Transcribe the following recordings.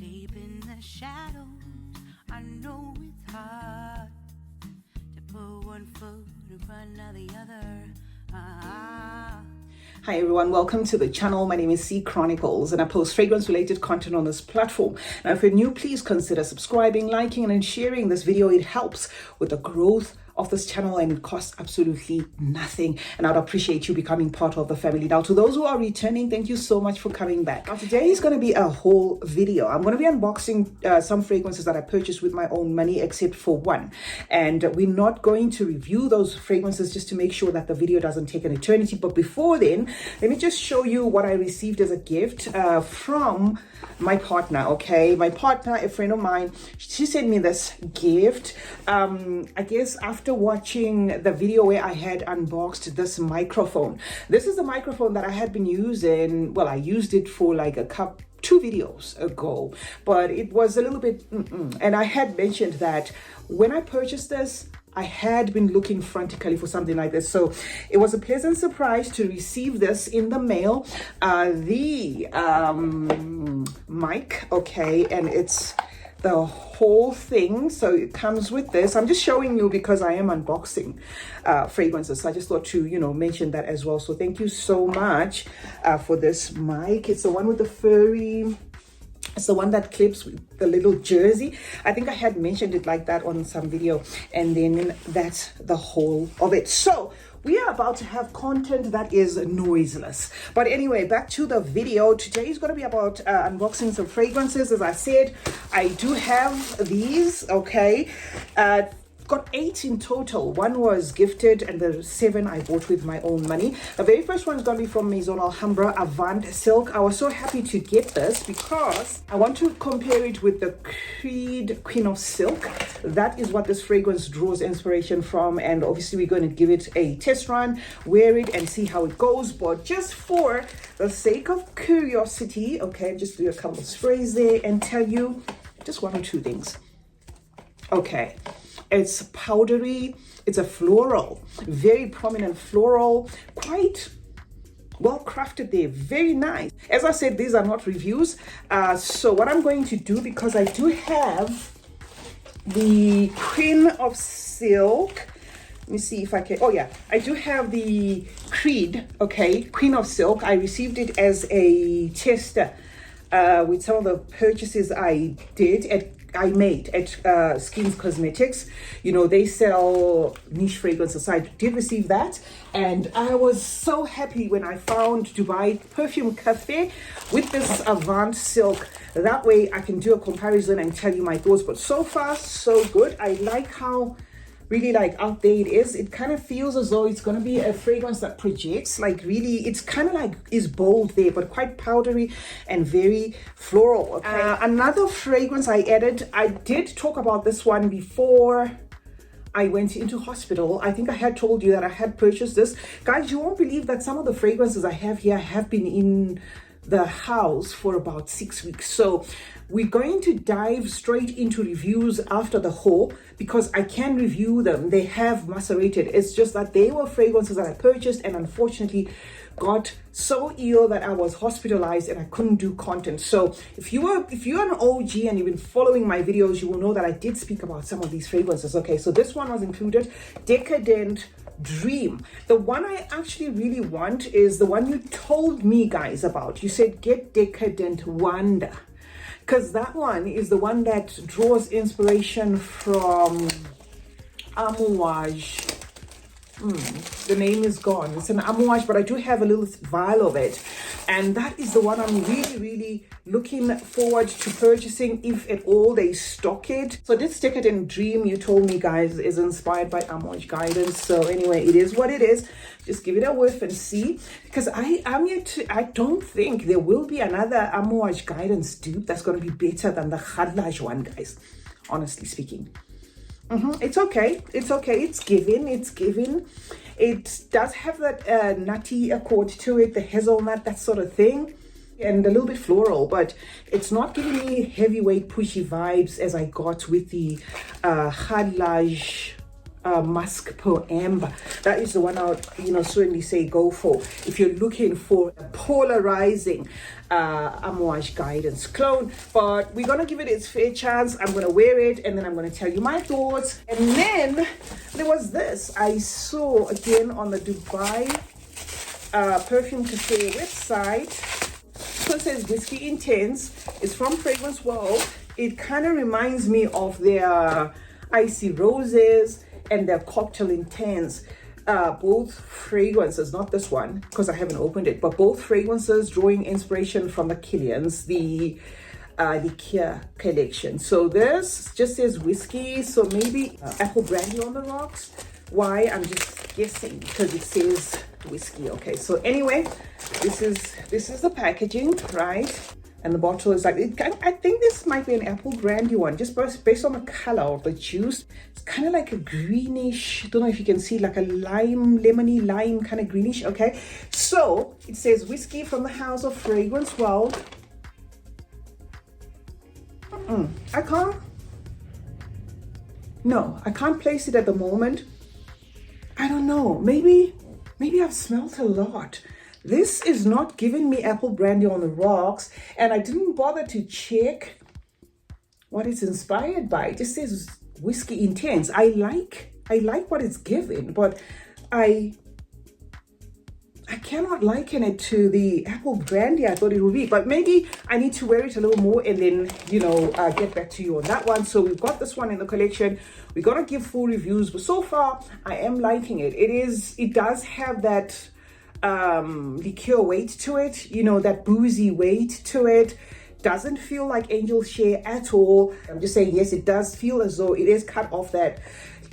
Deep in the shadows, I know it's hard to put one foot in front of the other. Hi everyone, welcome to the channel. My name is CeeChronicles and I post fragrance related content on this platform. Now if you're new, please consider subscribing, liking and sharing this video. It helps with the growth of this channel and it costs absolutely nothing, and I'd appreciate you becoming part of the family. Now to those who are returning, thank you so much for coming back. Now today is going to be a whole video. I'm going to be unboxing some fragrances that I purchased with my own money, except for one, and we're not going to review those fragrances just to make sure that the video doesn't take an eternity. But before then, let me just show you what I received as a gift from my partner. Okay, my partner, a friend of mine, she sent me this gift. I guess after watching the video where I had unboxed this microphone. This is the microphone that I had been using. Well, I used it for like two videos ago, but it was a little bit and I had mentioned that when I purchased this, I had been looking frantically for something like this, so it was a pleasant surprise to receive this in the mail. The mic, okay, and it's the whole thing, so it comes with this. I'm just showing you because I am unboxing fragrances, so I just thought to mention that as well. So thank you so much for this mic. It's the one with the furry, it's the one that clips with the little jersey. I think I had mentioned it like that on some video, and then that's the whole of it. So we are about to have content that is noiseless. But anyway, back to the video. Today is going to be about unboxing some fragrances. As I said, I do have these, okay. Got 8 in total. One was gifted and the 7 I bought with my own money. The very first one is going to be from Maison Alhambra Avant Silk. I was so happy to get this because I want to compare it with the Creed Queen of Silk. That is what this fragrance draws inspiration from, and obviously we're going to give it a test run, wear it and see how it goes. But just for the sake of curiosity, okay, just do a couple of sprays there and tell you just 1 or 2 things. Okay. It's powdery, it's a floral, very prominent floral, quite well crafted there, very nice. As I said, these are not reviews. So what I'm going to do, because I do have the Queen of Silk, let me see if I can, oh yeah, I do have the Creed, okay, Queen of Silk. I received it as a tester with some of the purchases I made at Skin's Cosmetics. They sell niche fragrances. So I did receive that, and I was so happy when I found Dubai Perfume Cafe with this Avant Silk. That way I can do a comparison and tell you my thoughts. But so far so good. I like how really out there it is. It kind of feels as though it's going to be a fragrance that projects, really, it's kind of is bold there, but quite powdery and very floral. Okay. Another fragrance I added, I did talk about this one before I went into hospital. I think I had told you that I had purchased this. Guys, you won't believe that some of the fragrances I have here have been in the house for about 6 weeks. So we're going to dive straight into reviews after the haul, because I can review them. They have macerated. It's just that they were fragrances that I purchased and unfortunately got so ill that I was hospitalized and I couldn't do content. So if you're an OG and you've been following my videos, you will know that I did speak about some of these fragrances. Okay, so this one was included, Decadent Dream. The one I actually really want is the one you told me guys about. You said get Decadent Wonder, because that one is the one that draws inspiration from Amouage. The name is gone. It's an Amouage, but I do have a little vial of it, and that is the one I'm really looking forward to purchasing, if at all they stock it. So this Decadent Dream, you told me guys, is inspired by Amouage Guidance. So anyway, it is what it is. Just give it a whiff and see, because I don't think there will be another Amouage Guidance dupe that's going to be better than the Khadlaj one, guys, honestly speaking. It's okay. It's given. It does have that nutty accord to it, the hazelnut, that sort of thing, and a little bit floral, but it's not giving me heavyweight pushy vibes as I got with the Khadlaj Musk per Amber. That is the one I would, certainly say go for if you're looking for a polarizing amouage guidance clone. But we're gonna give it its fair chance. I'm gonna wear it and then I'm gonna tell you my thoughts. And then there was this I saw again on the Dubai Perfume Cafe website. So it says Whiskey Intense. It's from Fragrance World. It kind of reminds me of their Icy Roses and their Cocktail Intense. Both fragrances, not this one because I haven't opened it, but both fragrances drawing inspiration from the Kilians, the Kia collection. So this just says whiskey, so maybe apple brandy on the rocks. Why? I'm just guessing because it says whiskey. Okay, so anyway, this is the packaging, right? And the bottle is like, I think this might be an apple brandy one, just based on the color of the juice. It's kind of like a greenish, don't know if you can see, like a lemony lime kind of greenish. Okay, so it says whiskey from the house of Fragrance World. I can't place it at the moment. I don't know, maybe I've smelled a lot. This is not giving me apple brandy on the rocks, and I didn't bother to check what it's inspired by. It just says Whiskey Intense. I like what it's given, but I cannot liken it to the apple brandy I thought it would be. But maybe I need to wear it a little more and then get back to you on that one. So we've got this one in the collection. We're gonna give full reviews, but so far I am liking it. It does have that liqueur weight to it, that boozy weight to it. Doesn't feel like Angel Share at all. I'm just saying, yes, it does feel as though it is cut off that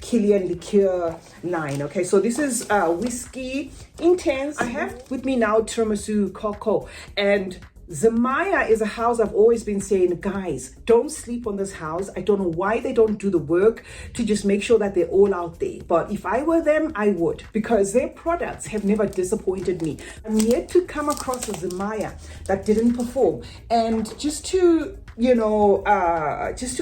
Kilian liqueur line. Okay, so this is Whiskey Intense. I have with me now Tiramisu Cocoa, and Zimaya is a house I've always been saying, guys, don't sleep on this house. I don't know why they don't do the work to just make sure that they're all out there. But if I were them, I would, because their products have never disappointed me. I'm yet to come across a Zimaya that didn't perform. And just to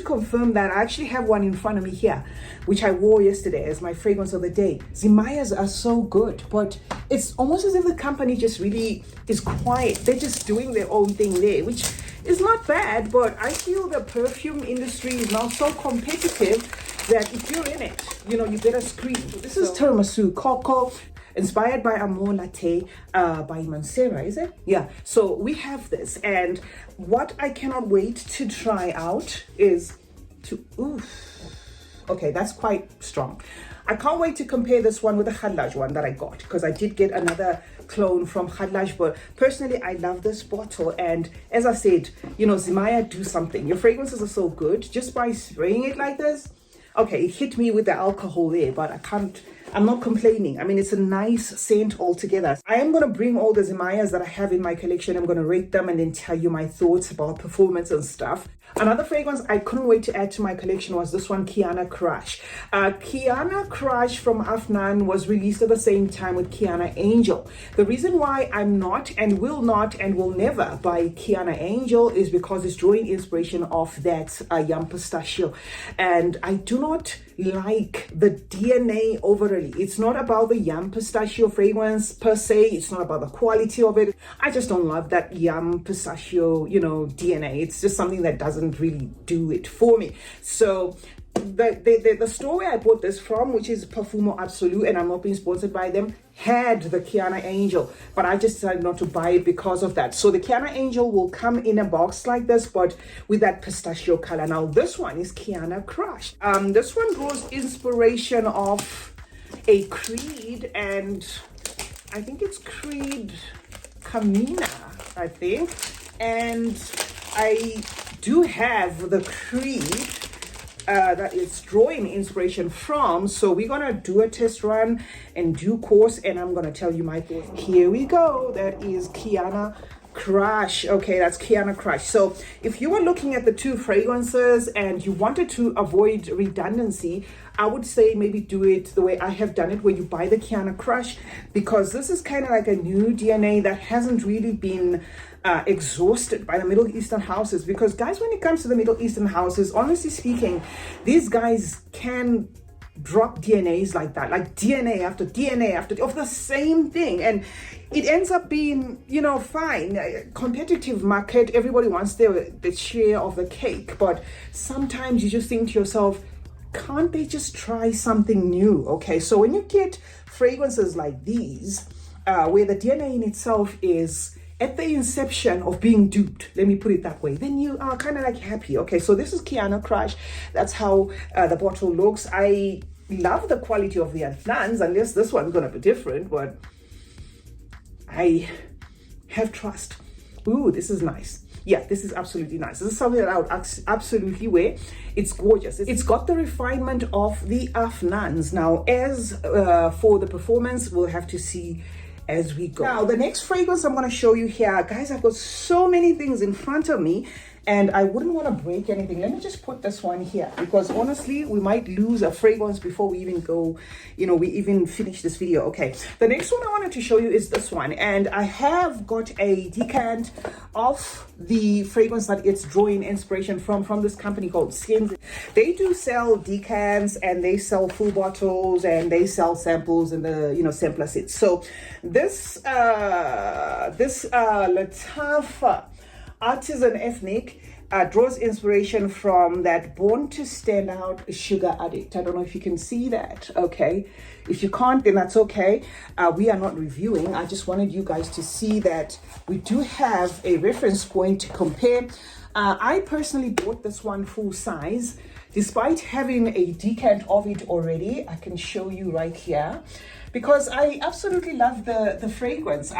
confirm that, I actually have one in front of me here, which I wore yesterday as my fragrance of the day. Zimayas are so good, but it's almost as if the company just really is quiet. They're just doing their own thing there, which is not bad, but I feel the perfume industry is now so competitive that if you're in it, you better scream. So this is Tiramisu Cocoa, inspired by Amor Latte by Mansera, is it? Yeah, so we have this, and what I cannot wait to try out is okay, that's quite strong. I can't wait to compare this one with the Khadlaj one that I got, because I did get another clone from Khadlaj, but personally I love this bottle. And as I said, Zimaya, do something. Your fragrances are so good just by spraying it like this. Okay, it hit me with the alcohol there, but I'm not complaining. I mean, it's a nice scent altogether. I am going to bring all the Zimayas that I have in my collection. I'm going to rate them and then tell you my thoughts about performance and stuff. Another fragrance I couldn't wait to add to my collection was this one, Kiaana Crush. Kiaana Crush from Afnan was released at the same time with Kiaana Angel. The reason why I'm not and will never buy Kiaana Angel is because it's drawing inspiration off that yum pistachio. And I do not like the DNA overally. It's not about the yum pistachio fragrance per se. It's not about the quality of it. I just don't love that yum pistachio, DNA. It's just something that doesn't really do it for me. So the store where I bought this from, which is Perfume Absolute, and I'm not being sponsored by them, had the Kiaana Angel, but I just decided not to buy it because of that. So the Kiaana Angel will come in a box like this, but with that pistachio color. Now this one is Kiaana Crush. This one draws inspiration of a Creed, and I think it's Creed Camina, I think. And I do have the Creed that it's drawing inspiration from, so we're gonna do a test run in due course, and I'm gonna tell you my thoughts. Here we go. That is Kiaana Crush. Okay, that's Kiaana Crush. So if you were looking at the two fragrances and you wanted to avoid redundancy, I would say maybe do it the way I have done it, where you buy the Kiaana Crush, because this is kind of like a new DNA that hasn't really been exhausted by the Middle Eastern houses. Because guys, when it comes to the Middle Eastern houses, honestly speaking, these guys can drop DNAs like that, like DNA after DNA after of the same thing, and it ends up being, you know, fine. Competitive market, everybody wants the share of the cake, but sometimes you just think to yourself, can't they just try something new? Okay, so when you get fragrances like these, where the DNA in itself is at the inception of being duped, let me put it that way, then you are kind of like happy. Okay, so this is Kiaana Crush. That's how the bottle looks. I love the quality of the Afnans, unless this one's gonna be different, but I have trust. Ooh, this is nice. Yeah, this is absolutely nice. This is something that I would absolutely wear. It's gorgeous. It's got the refinement of the Afnans. Now, as for the performance, we'll have to see as we go. Now, the next fragrance I'm going to show you here, guys, I've got so many things in front of me, and I wouldn't want to break anything. Let me just put this one here, because honestly, we might lose a fragrance before we even go, you know, we even finish this video. Okay, the next one I wanted to show you is this one, and I have got a decant of the fragrance that it's drawing inspiration from this company called Skins. They do sell decants, and they sell full bottles, and they sell samples in the, you know, sampler sets. So this Lattafa Artisan Ethnique draws inspiration from that Born to Stand Out Sugar Addict. I don't know if you can see that. Okay, if you can't, then that's okay. We are not reviewing. I just wanted you guys to see that we do have a reference point to compare. I personally bought this one full size, despite having a decant of it already. I can show you right here, because I absolutely love the fragrance.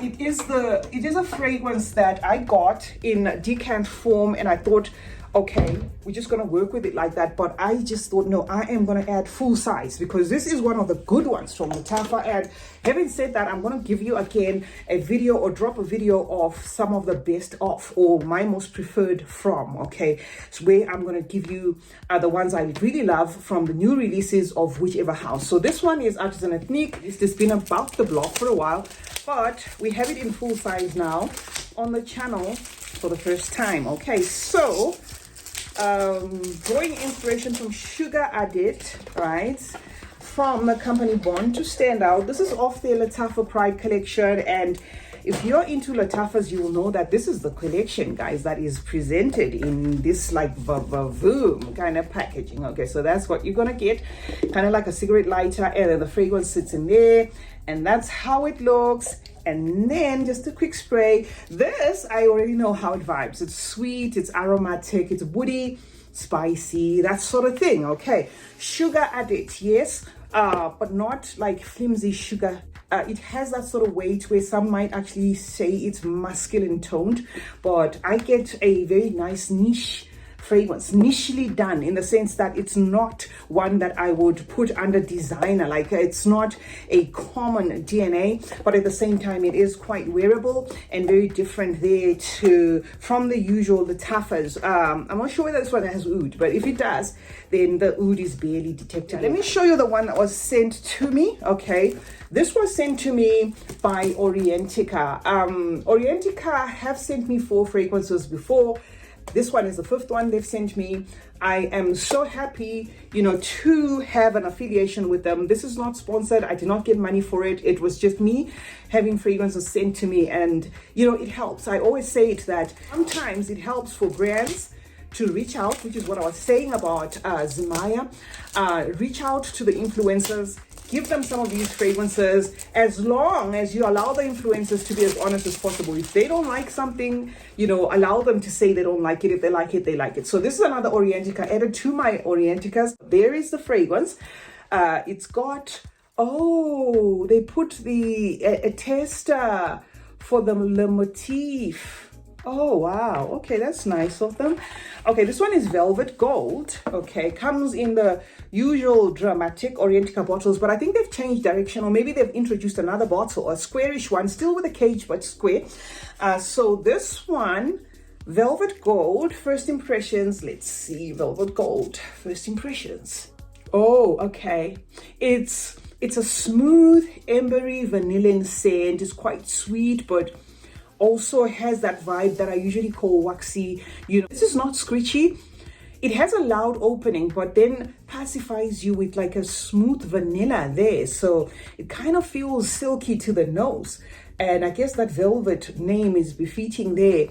It is a fragrance that I got in decant form, and I thought, okay, we're just gonna work with it like that. But I just thought, no, I am gonna add full size, because this is one of the good ones from Lattafa. And having said that, I'm gonna give you again a video, or drop a video of some of the best of, or my most preferred from. Okay, so where I'm gonna give you the ones I really love from the new releases of whichever house. So this one is Artisan Ethnique. It's been about the block for a while, but we have it in full size now on the channel for the first time. Okay, so drawing inspiration from Sugar Addict, right, from the company Born to Stand Out. This is off their Lattafa Pride collection, and if you're into Lattafas, you will know that this is the collection, guys, that is presented in this like Perfume kind of packaging. Okay, so that's what you're gonna get, kind of like a cigarette lighter, and then the fragrance sits in there, and that's how it looks. And then just a quick spray. This, I already know how it vibes. It's sweet, it's aromatic, it's woody, spicy, that sort of thing. Okay, Sugar Addict, yes, but not like flimsy sugar. It has that sort of weight where some might actually say it's masculine toned, but I get a very nice niche fragrance, nichely done, in the sense that it's not one that I would put under designer. Like, it's not a common DNA, but at the same time it is quite wearable and very different there from the usual Lattafas. I'm not sure whether this one has oud, but if it does, then the oud is barely detected. Let me show you the one that was sent to me. Okay, this was sent to me by Orientica. Orientica have sent me 4 fragrances before. This one is the 5th one they've sent me. I am so happy, you know, to have an affiliation with them. This is not sponsored. I did not get money for it. It was just me having fragrances sent to me, and you know, it helps. I always say it that sometimes it helps for brands to reach out, which is what I was saying about Zimaya. Reach out to the influencers, give them some of these fragrances, as long as you allow the influencers to be as honest as possible. If they don't like something, you know, allow them to say they don't like it. If they like it, they like it. So this is another Orientica added to my Orienticas. There is the fragrance. It's got, oh, they put a tester for the le motif. Oh wow, okay, that's nice of them. Okay, this one is Velvet Gold. Okay, comes in the usual dramatic Orientica bottles, but I think they've changed direction, or maybe they've introduced another bottle, a squarish one, still with a cage but square. So this one, Velvet Gold, first impressions. Let's see, Velvet Gold, first impressions. Oh, okay, it's a smooth ambery vanillin scent. It's quite sweet, but also has that vibe that I usually call waxy. You know, this is not screechy. it has a loud opening, but then pacifies you with like a smooth vanilla there. So it kind of feels silky to the nose. And I guess that velvet name is befitting there.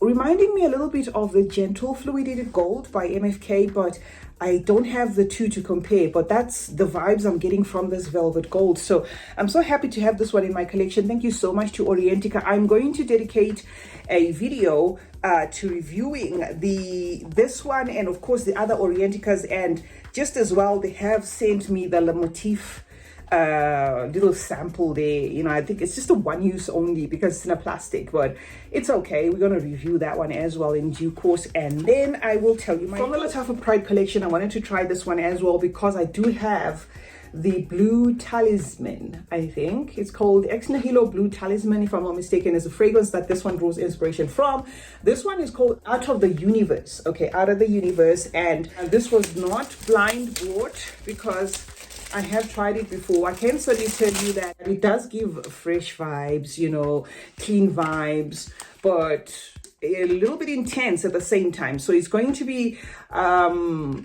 Reminding me a little bit of the Gentle Fluidated Gold by MFK, but I don't have the two to compare, but that's the vibes I'm getting from this velvet gold. So I'm so happy to have this one in my collection. Thank you so much to Orientica. I'm going to dedicate a video to reviewing this one and of course the other Orienticas, and just as well they have sent me the Le Motif little sample there. You know, I think it's just a one use only because it's in a plastic, but it's okay. We're going to review that one as well in due course, and then I will tell you from the Lattafa Pride collection. I wanted to try this one as well because I do have the Blue Talisman. I think it's called Ex Nihilo Blue Talisman, if I'm not mistaken. Is a fragrance that this one draws inspiration from. This one is called Out of the Universe. Okay, Out of the Universe. And this was not blind bought because I have tried it before. I can certainly tell you that it does give fresh vibes, you know, clean vibes, but a little bit intense at the same time. So it's going to be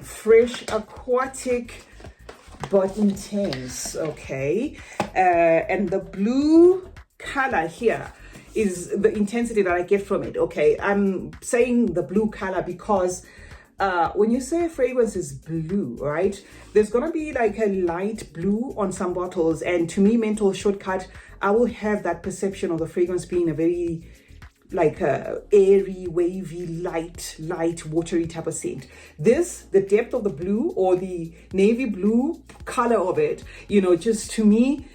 fresh, aquatic, but intense. Okay, and the blue color here is the intensity that I get from it. Okay, I'm saying the blue color because when you say a fragrance is blue, right, there's gonna be like a light blue on some bottles, and to me, mental shortcut, I will have that perception of the fragrance being a very like a airy, wavy, light, watery type of scent. This, the depth of the blue or the navy blue color of it, you know, just to me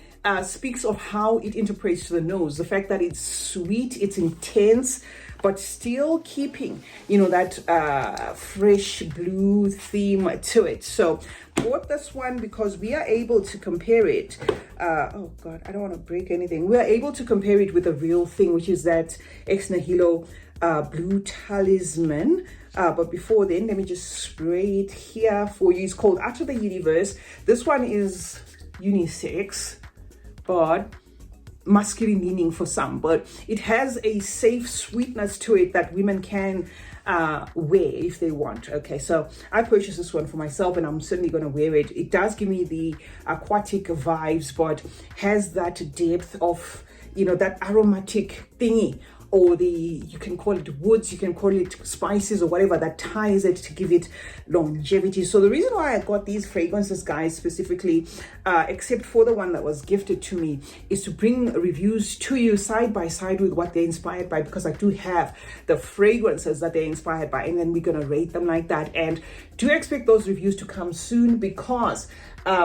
speaks of how it interprets to the nose. The fact that it's sweet, it's intense, but still keeping, you know, that fresh blue theme to it. So bought this one because we are able to compare it. Oh God, I don't want to break anything. We are able to compare it with a real thing, which is that Ex Nihilo Blue Talisman. But before then, let me just spray it here for you. It's called Out of the Universe. This one is unisex, but masculine leaning for some, but it has a safe sweetness to it that women can wear if they want. Okay, so I purchased this one for myself and I'm certainly going to wear it. It does give me the aquatic vibes, but has that depth of, you know, that aromatic thingy, or you can call it woods, you can call it spices or whatever that ties it to give it longevity. So the reason why I got these fragrances, guys, specifically, except for the one that was gifted to me, is to bring reviews to you side by side with what they're inspired by, because I do have the fragrances that they're inspired by, and then we're going to rate them like that. And do expect those reviews to come soon, because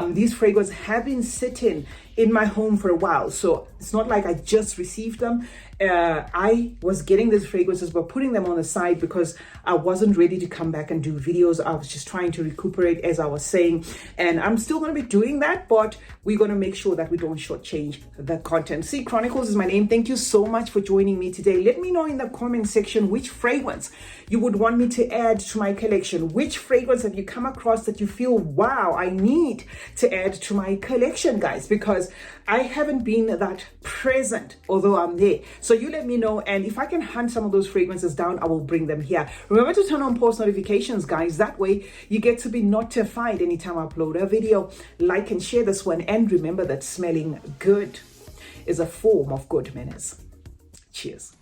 these fragrances have been sitting in my home for a while. So it's not like I just received them. I was getting these fragrances but putting them on the side because I wasn't ready to come back and do videos. I was just trying to recuperate, as I was saying, and I'm still going to be doing that, but we're going to make sure that we don't shortchange the content. CeeChronicles is my name. Thank you so much for joining me today. Let me know in the comment section which fragrance you would want me to add to my collection. Which fragrance have you come across that you feel, wow, I need to add to my collection, guys, because I haven't been that present, although I'm there. So you let me know, and if I can hunt some of those fragrances down, I will bring them here. Remember to turn on post notifications, guys. That way you get to be notified anytime I upload a video. Like and share this one, and remember that smelling good is a form of good manners. Cheers.